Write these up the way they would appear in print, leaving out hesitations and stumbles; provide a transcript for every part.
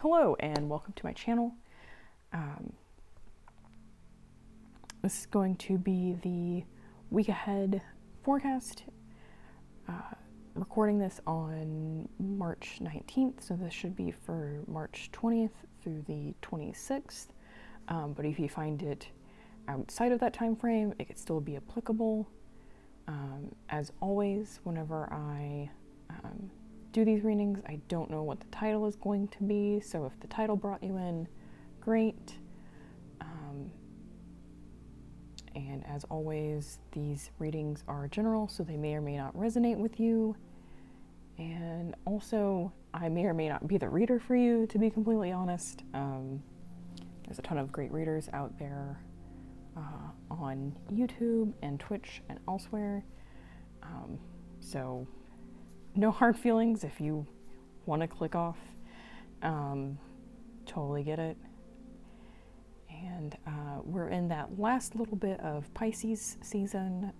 Hello and welcome to my channel. This is going to be the week ahead forecast. Recording this on March 19th, so this should be for March 20th through the 26th. But if you find it outside of that time frame, it could still be applicable. As always, whenever I do these readings, I don't know what the title is going to be, so if the title brought you in, great. And as always, these readings are general, so they may or may not resonate with you. And also, I may or may not be the reader for you, to be completely honest. There's a ton of great readers out there on YouTube and Twitch and elsewhere. So no hard feelings if you want to click off. Totally get it. And we're in that last little bit of Pisces season.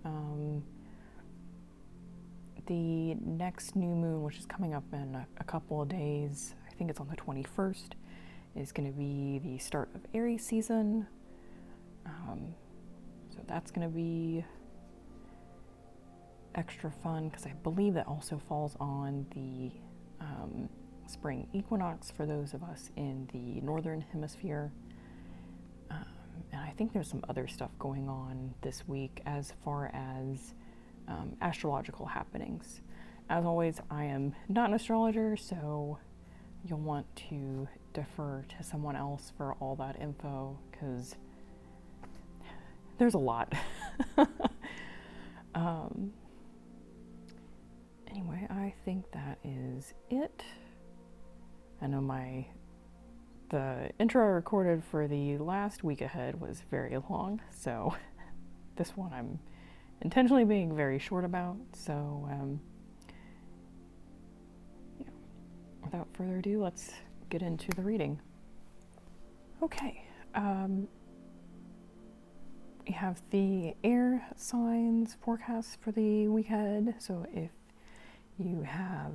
The next new moon, which is coming up in a couple of days, I think it's on the 21st, is going to be the start of Aries season. So that's going to be extra fun because I believe that also falls on the spring equinox for those of us in the northern hemisphere. And I think there's some other stuff going on this week as far as astrological happenings. As always, I am not an astrologer, so you'll want to defer to someone else for all that info because there's a lot. Anyway, I think that is it. I know the intro I recorded for the last week ahead was very long, so this one I'm intentionally being very short about. So, yeah, without further ado, let's get into the reading. Okay, we have the air signs forecast for the week ahead. So if you have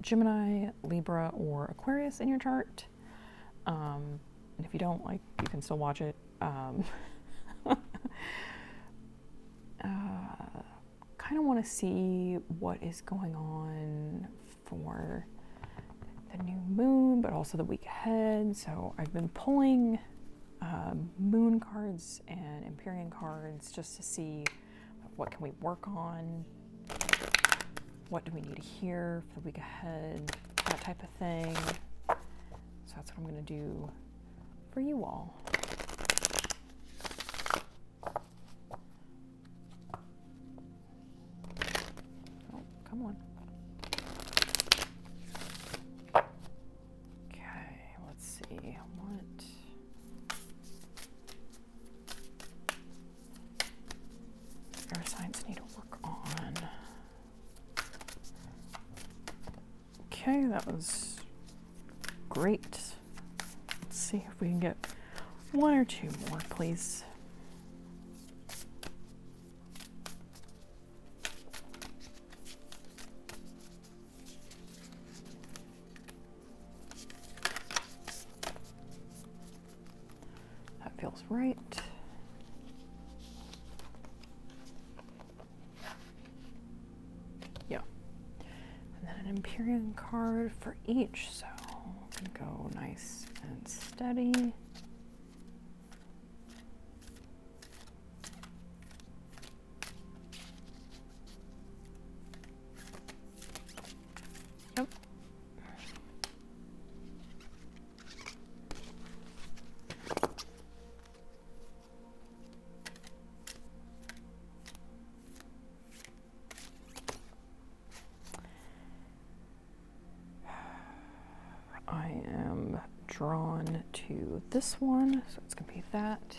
Gemini, Libra, or Aquarius in your chart, and if you don't, like, you can still watch it. Kind of want to see what is going on for the new moon, but also the week ahead. So I've been pulling moon cards and Empyrean cards just to see what can we work on, what do we need to hear for the week ahead, that type of thing. So that's what I'm going to do for you all. Oh, come on. Okay, let's see. What air signs need to work on? Okay, that was great. Let's see if we can get one or two more, please. That feels right. Yeah. And then an Empyrean card for each, so I'm gonna go nice and steady. Yep. I am drawn to this one, so it's going to be that.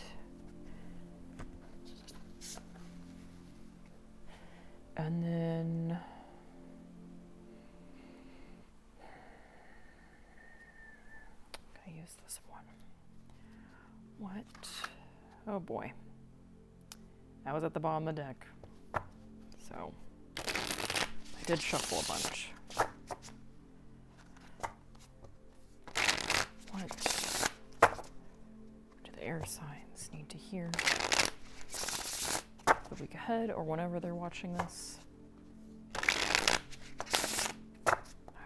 And then I'm going to use this one. What? Oh boy. That was at the bottom of the deck. So I did shuffle a bunch. signs need to hear the week ahead or whenever they're watching this. That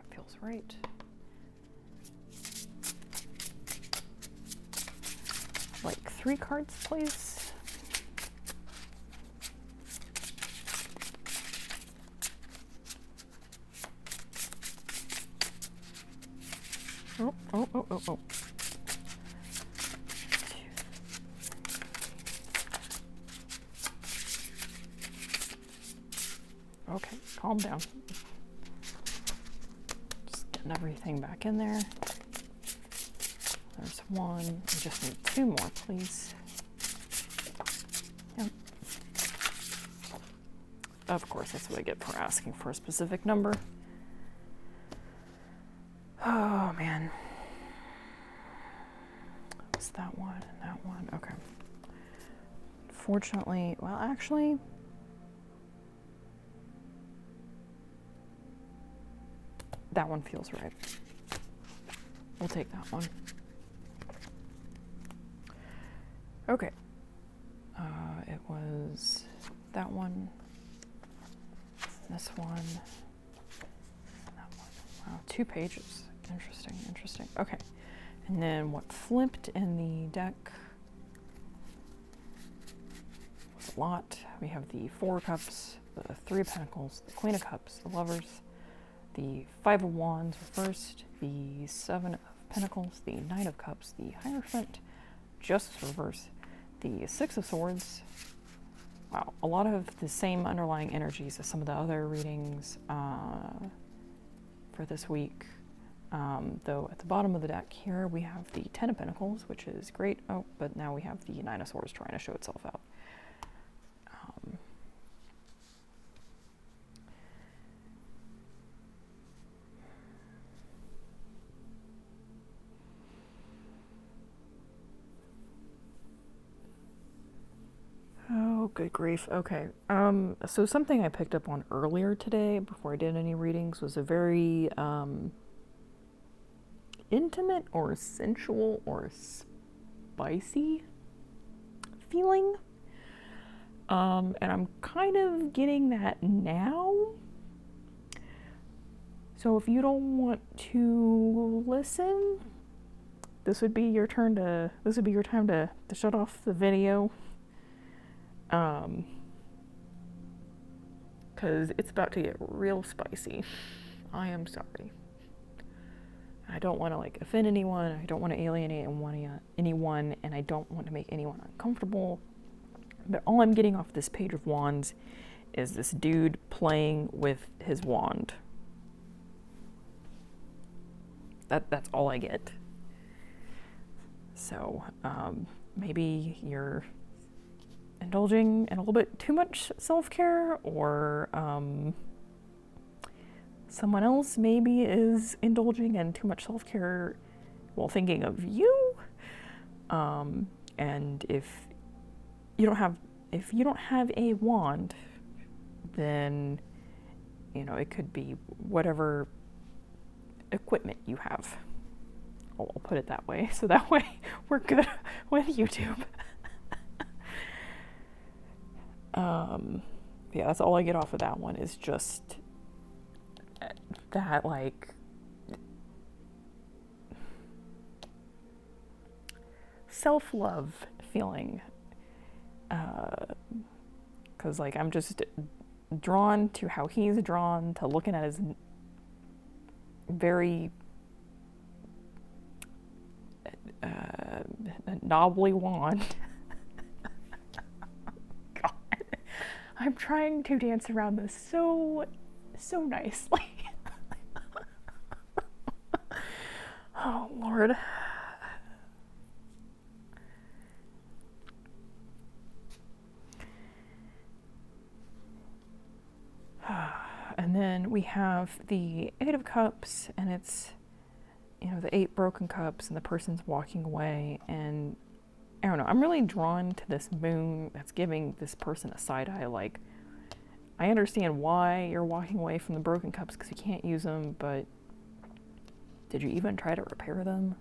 feels right. Like 3 cards, please. Oh. Okay, calm down. Just getting everything back in there. There's 1. I just need 2 more, please. Yep. Of course, that's what I get for asking for a specific number. Oh, man. It's that one and that one. Okay. Fortunately, well, actually, that one feels right. We'll take that one. Okay. It was that one, this one, and that one. Wow, 2 pages. Interesting. Okay. And then what flipped in the deck was a lot. We have the 4 of Cups, the 3 of Pentacles, the Queen of Cups, the Lovers, the 5 of Wands reversed, the 7 of Pentacles, the 9 of Cups, the Hierophant, Justice reversed, the 6 of Swords. Wow, a lot of the same underlying energies as some of the other readings for this week. Though at the bottom of the deck here we have the 10 of Pentacles, which is great. Oh, but now we have the 9 of Swords trying to show itself out. Oh, good grief. Okay. So something I picked up on earlier today before I did any readings was a very intimate or sensual or spicy feeling. And I'm kind of getting that now. So if you don't want to listen, this would be your time to shut off the video. 'Cause it's about to get real spicy. I am sorry. I don't want to offend anyone. I don't want to alienate anyone, and I don't want to make anyone uncomfortable. But all I'm getting off this page of wands is this dude playing with his wand. That's all I get. So maybe you're indulging in a little bit too much self-care, or someone else maybe is indulging in too much self-care while thinking of you. And if you don't have a wand, then it could be whatever equipment you have. I'll put it that way, so that way we're good with YouTube. Yeah, that's all I get off of that one, is just that self-love feeling. 'Cause I'm just drawn to how he's drawn to looking at his very knobbly wand. God, I'm trying to dance around this so nicely. Oh, Lord. And then we have the 8 of Cups, and it's, the 8 broken cups, and the person's walking away, and I don't know, I'm really drawn to this moon that's giving this person a side eye. I understand why you're walking away from the broken cups, because you can't use them, but did you even try to repair them?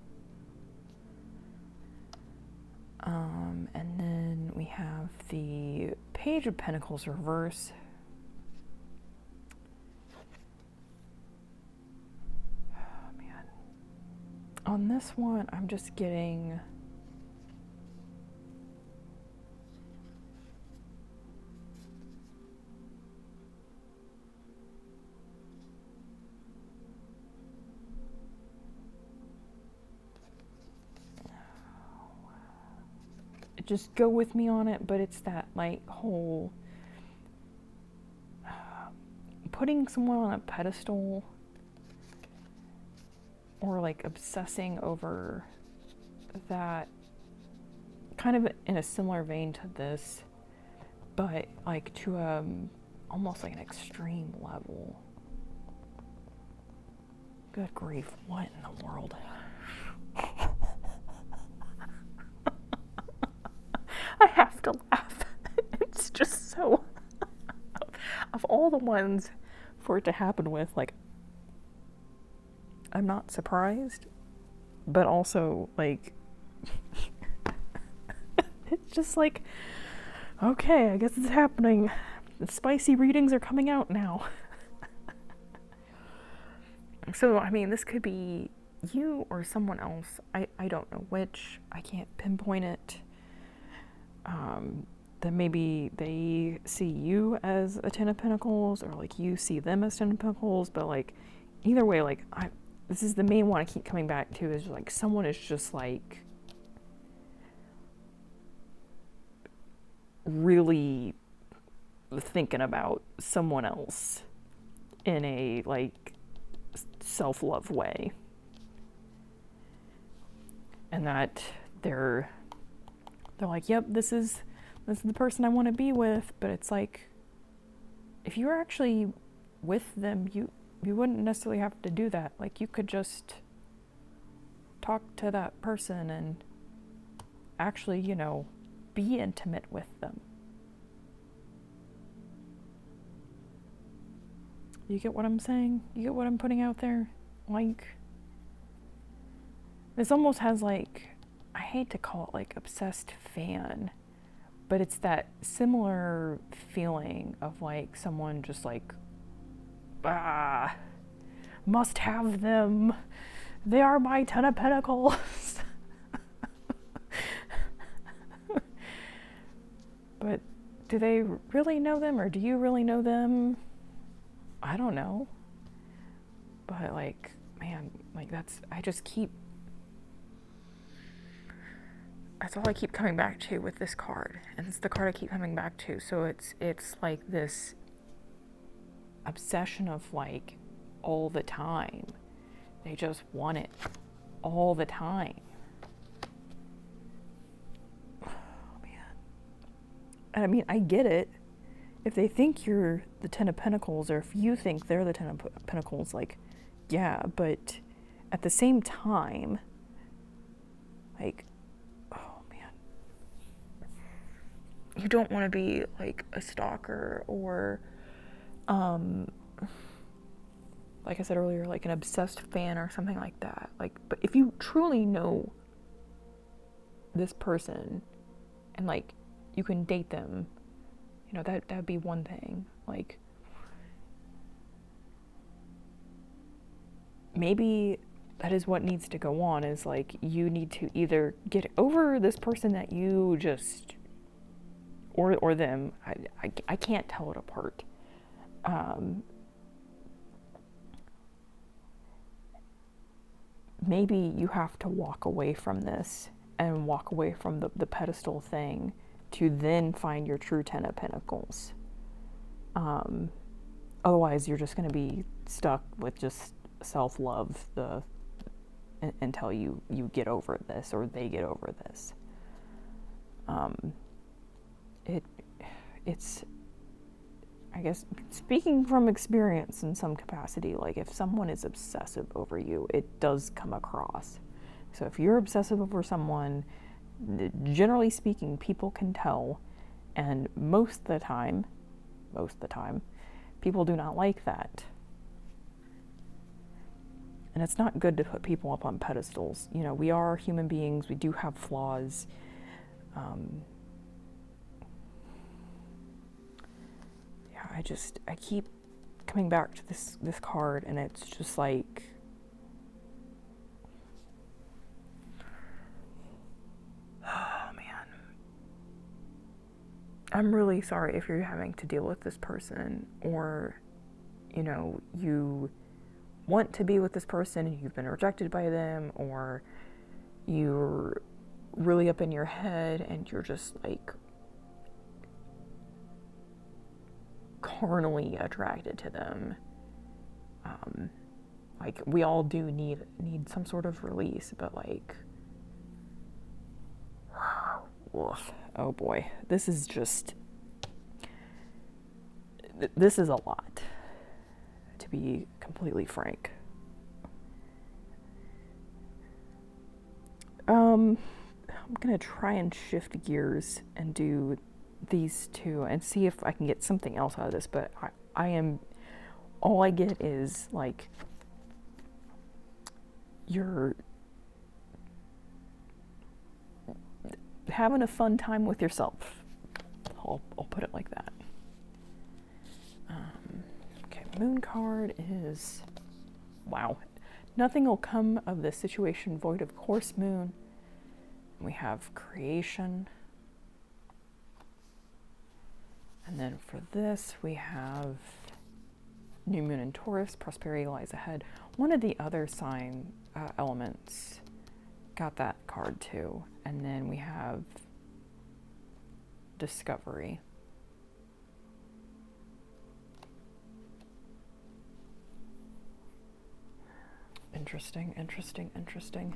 And then we have the Page of Pentacles reverse. Oh, man. On this one, I'm just getting... just go with me on it, but it's that like whole putting someone on a pedestal or like obsessing over that, kind of in a similar vein to this, but like to almost like an extreme level. Good grief, what in the world? I have to laugh. It's just so... of all the ones for it to happen with, like, I'm not surprised, but also, like, it's just like, okay, I guess it's happening. The spicy readings are coming out now. So, I mean, this could be you or someone else. I don't know which. I can't pinpoint it. Then maybe they see you as a Ten of Pentacles, or like you see them as Ten of Pentacles, but like either way, like this is the main one I keep coming back to, is like someone is just like really thinking about someone else in a like self-love way, and that they're like, yep, this is the person I want to be with. But it's like, if you were actually with them, you wouldn't necessarily have to do that. Like, you could just talk to that person and actually, you know, be intimate with them. You get what I'm saying? You get what I'm putting out there? Like, this almost has like, I hate to call it like obsessed fan, but it's that similar feeling of like someone just like, must have them. They are my Ten of Pentacles. But do they really know them, or do you really know them? I don't know. But like, man, like that's all I keep coming back to with this card. And it's the card I keep coming back to. So it's like this obsession of like all the time. They just want it all the time. Oh, man. And I mean, I get it. If they think you're the Ten of Pentacles, or if you think they're the Ten of Pentacles, like, yeah, but at the same time, like, you don't want to be like a stalker or, like I said earlier, like an obsessed fan or something like that. Like, but if you truly know this person and like you can date them, you know, that'd be one thing. Like, maybe that is what needs to go on, is like you need to either get over this person that you just, or them, I can't tell it apart. Maybe you have to walk away from this and walk away from the pedestal thing to then find your true Ten of Pentacles. Otherwise, you're just going to be stuck with just self-love until you get over this, or they get over this. It's, I guess, speaking from experience in some capacity, like if someone is obsessive over you, it does come across. So if you're obsessive over someone, generally speaking, people can tell, and most of the time, people do not like that. And it's not good to put people up on pedestals. You know, we are human beings, we do have flaws. Yeah, I keep coming back to this card, and it's just like, oh man, I'm really sorry if you're having to deal with this person, or you know, you want to be with this person and you've been rejected by them, or you're really up in your head and you're just like carnally attracted to them. Like, we all do need some sort of release, but like, oof, oh boy, this is a lot, to be completely frank. I'm gonna try and shift gears and do these two and see if I can get something else out of this, but all I get is like, you're having a fun time with yourself. I'll put it like that. Okay, moon card is, wow. Nothing will come of the situation void of course, moon. We have creation. And then for this, we have new moon in Taurus, prosperity lies ahead. One of the other sign elements got that card too. And then we have discovery. Interesting, interesting, interesting.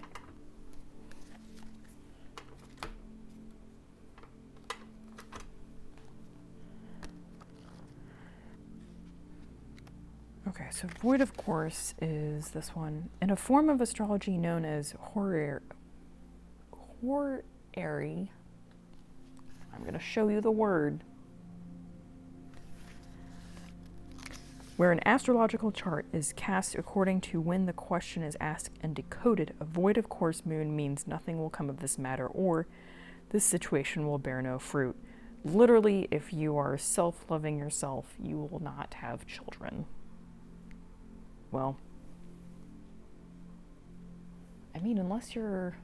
Okay, so void of course is this one. In a form of astrology known as horary, I'm going to show you the word, where an astrological chart is cast according to when the question is asked and decoded. A void of course moon means nothing will come of this matter, or this situation will bear no fruit. Literally, if you are self-loving yourself, you will not have children. Well, I mean, unless you're,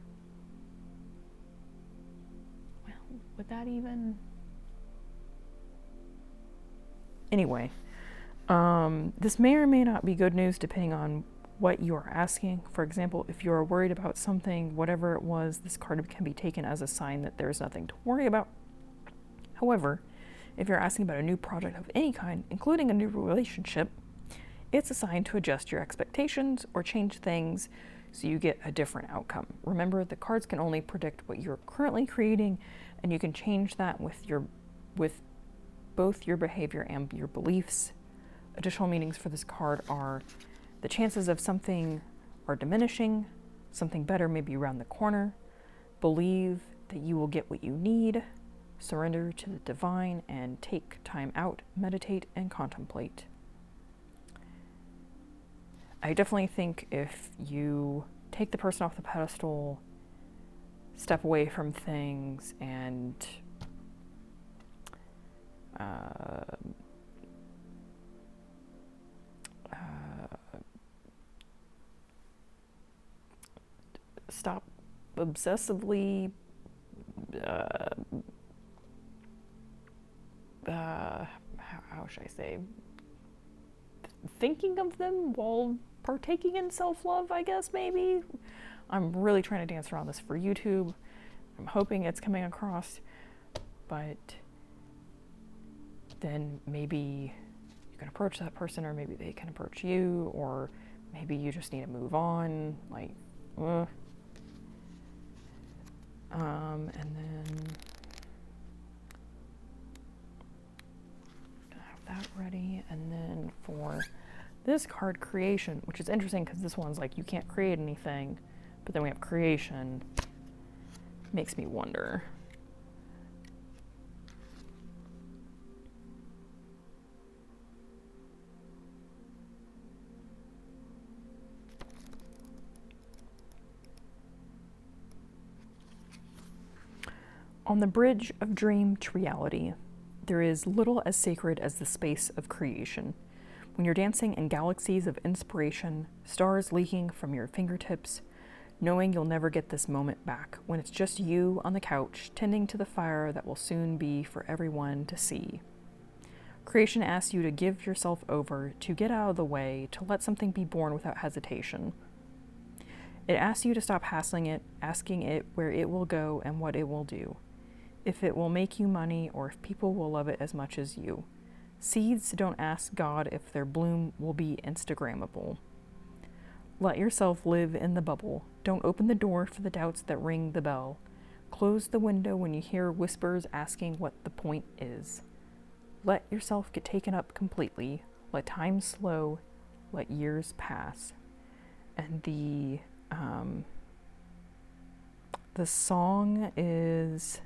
well, would that even? Anyway, this may or may not be good news depending on what you are asking. For example, if you are worried about something, whatever it was, this card can be taken as a sign that there's nothing to worry about. However, if you're asking about a new project of any kind, including a new relationship, it's a sign to adjust your expectations or change things so you get a different outcome. Remember, the cards can only predict what you're currently creating, and you can change that with both your behavior and your beliefs. Additional meanings for this card are the chances of something are diminishing, something better may be around the corner, believe that you will get what you need, surrender to the divine, and take time out, meditate, and contemplate. I definitely think if you take the person off the pedestal, step away from things, and stop obsessively how should I say, thinking of them while partaking in self-love, I guess, maybe. I'm really trying to dance around this for YouTube. I'm hoping it's coming across, but then maybe you can approach that person, or maybe they can approach you, or maybe you just need to move on, like, and then have that ready. And then for this card, creation, which is interesting because this one's like you can't create anything, but then we have creation. Makes me wonder. On the bridge of dream to reality, there is little as sacred as the space of creation. When you're dancing in galaxies of inspiration, stars leaking from your fingertips, knowing you'll never get this moment back, when it's just you on the couch, tending to the fire that will soon be for everyone to see. Creation asks you to give yourself over, to get out of the way, to let something be born without hesitation. It asks you to stop hassling it, asking it where it will go and what it will do. If it will make you money or if people will love it as much as you. Seeds don't ask God if their bloom will be Instagrammable. Let yourself live in the bubble. Don't open the door for the doubts that ring the bell. Close the window when you hear whispers asking what the point is. Let yourself get taken up completely. Let time slow. Let years pass. And the song is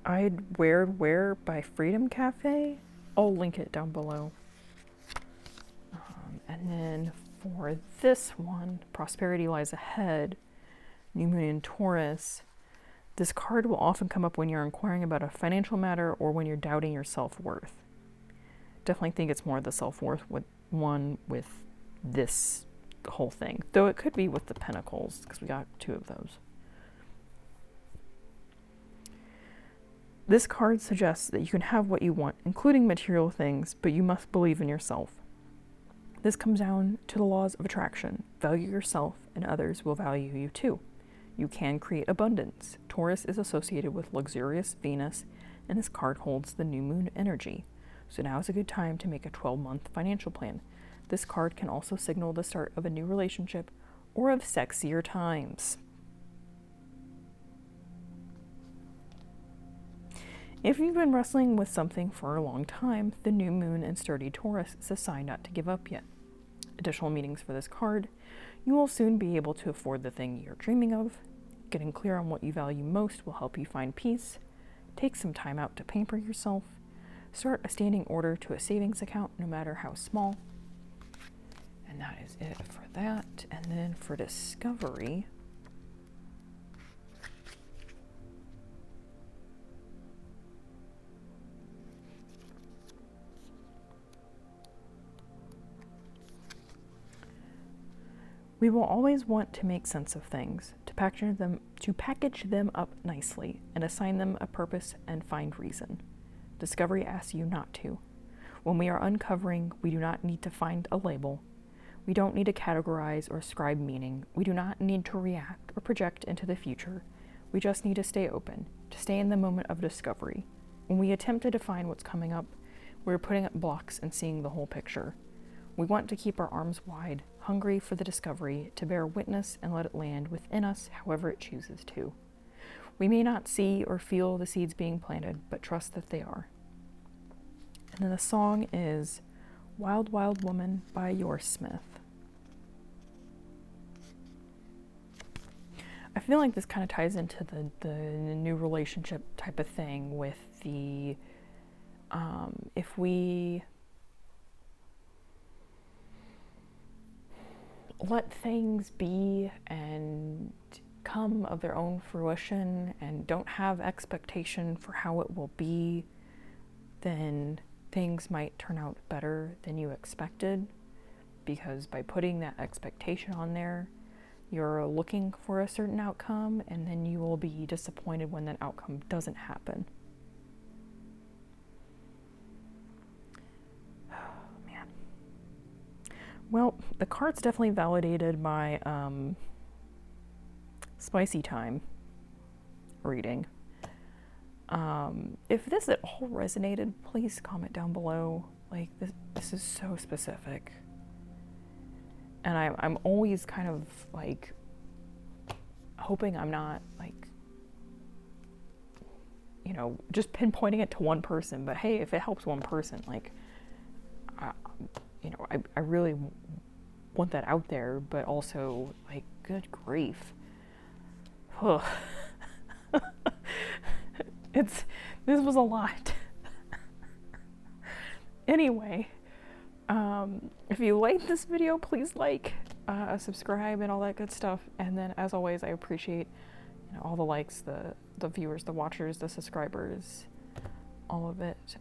I'd Wear by Freedom Cafe. I'll link it down below. And then for this one, Prosperity Lies Ahead, New Moon in Taurus, this card will often come up when you're inquiring about a financial matter or when you're doubting your self-worth. Definitely think it's more the self-worth one with this whole thing, though it could be with the Pentacles because we got 2 of those. This card suggests that you can have what you want, including material things, but you must believe in yourself. This comes down to the laws of attraction. Value yourself and others will value you too. You can create abundance. Taurus is associated with luxurious Venus, and this card holds the new moon energy. So now is a good time to make a 12-month financial plan. This card can also signal the start of a new relationship or of sexier times. If you've been wrestling with something for a long time, the new moon in sturdy Taurus is a sign not to give up yet. Additional meanings for this card: you will soon be able to afford the thing you're dreaming of. Getting clear on what you value most will help you find peace. Take some time out to pamper yourself. Start a standing order to a savings account, no matter how small. And that is it for that. And then for discovery, we will always want to make sense of things, to package them up nicely, and assign them a purpose and find reason. Discovery asks you not to. When we are uncovering, we do not need to find a label. We don't need to categorize or ascribe meaning. We do not need to react or project into the future. We just need to stay open, to stay in the moment of discovery. When we attempt to define what's coming up, we're putting up blocks and seeing the whole picture. We want to keep our arms wide, hungry for the discovery, to bear witness and let it land within us however it chooses to. We may not see or feel the seeds being planted, but trust that they are. And then the song is Wild Wild Woman by Your Smith. I feel like this kind of ties into the new relationship type of thing with the, if we let things be and come of their own fruition and don't have expectation for how it will be, then things might turn out better than you expected, because by putting that expectation on there, you're looking for a certain outcome, and then you will be disappointed when that outcome doesn't happen. Oh, man. Well, the cards definitely validated my spicy time reading. If this at all resonated, please comment down below. Like, this is so specific. And I'm always kind of like hoping I'm not like, you know, just pinpointing it to one person. But hey, if it helps one person, like, I really want that out there. But also, like, good grief. This was a lot. Anyway, if you liked this video, please like. subscribe, and all that good stuff. And then, as always, I appreciate all the likes, the viewers, the watchers, the subscribers, all of it.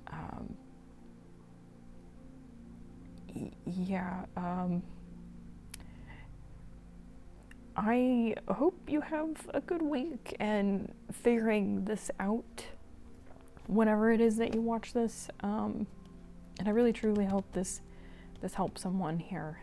Yeah. I hope you have a good week and figuring this out whenever it is that you watch this. And I really truly hope this helps someone here.